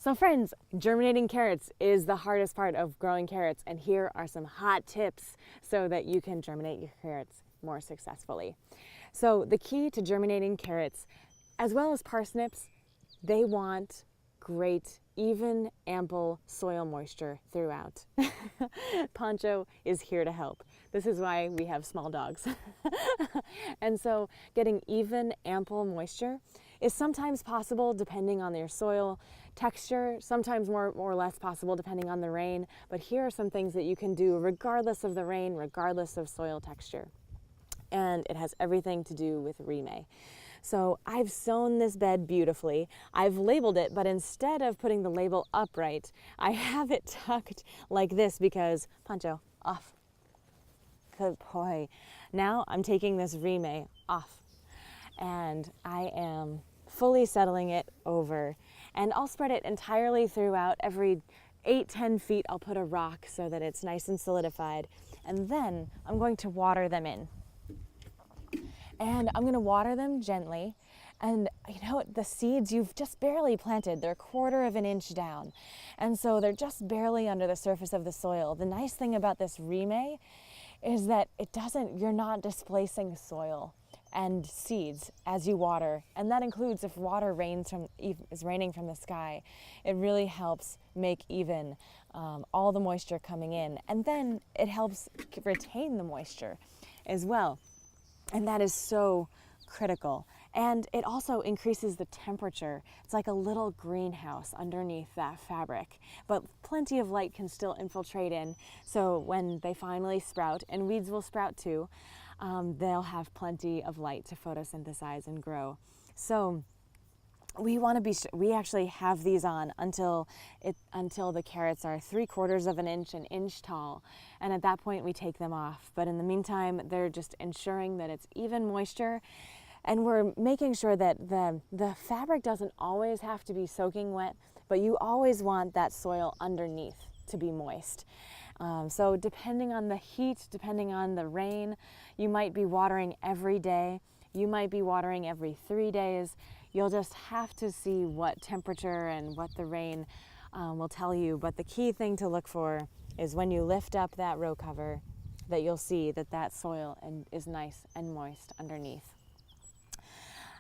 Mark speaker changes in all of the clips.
Speaker 1: So friends, germinating carrots is the hardest part of growing carrots, and here are some hot tips so that you can germinate your carrots more successfully. So the key to germinating carrots, as well as parsnips, they want great, even, ample soil moisture throughout. Pancho is here to help. This is why we have small dogs. And so getting even, ample moisture is sometimes possible depending on your soil texture, sometimes more or less possible depending on the rain, but here are some things that you can do regardless of the rain, regardless of soil texture. And it has everything to do with remay. So I've sown this bed beautifully. I've labeled it, but instead of putting the label upright, I have it tucked like this because, Pancho, off. Good boy. Now I'm taking this remay off and I am fully settling it over, and I'll spread it entirely throughout. Every 8-10 feet I'll put a rock so that it's nice and solidified, and then I'm going to water them in. And I'm going to water them gently. And you know, the seeds you've just barely planted, they're 1/4 of an inch down. And so they're just barely under the surface of the soil. The nice thing about this remay is that you're not displacing soil and seeds as you water. And that includes if water is raining from the sky. It really helps make even all the moisture coming in. And then it helps retain the moisture as well. And that is so critical. And it also increases the temperature. It's like a little greenhouse underneath that fabric, but plenty of light can still infiltrate in. So when they finally sprout, and weeds will sprout too, they'll have plenty of light to photosynthesize and grow. So we actually have these on until the carrots are 3/4 of an inch tall, and at that point we take them off. But in the meantime, they're just ensuring that it's even moisture, and we're making sure that the fabric doesn't always have to be soaking wet, but you always want that soil underneath to be moist. So depending on the heat, depending on the rain, you might be watering every day. You might be watering every 3 days. You'll just have to see what temperature and what the rain will tell you. But the key thing to look for is when you lift up that row cover, that you'll see that soil is nice and moist underneath.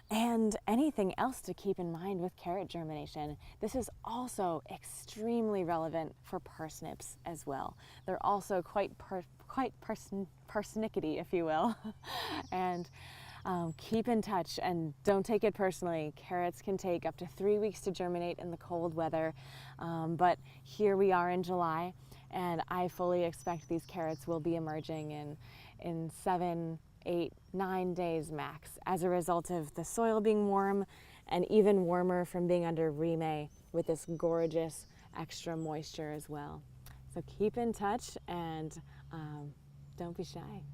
Speaker 1: And anything else to keep in mind with carrot germination, this is also extremely relevant for parsnips as well. They're also quite parsnickety, if you will. And keep in touch and don't take it personally. Carrots can take up to 3 weeks to germinate in the cold weather, but here we are in July, and I fully expect these carrots will be emerging in 7, 8, 9 days max as a result of the soil being warm and even warmer from being under remay with this gorgeous extra moisture as well. So keep in touch and don't be shy.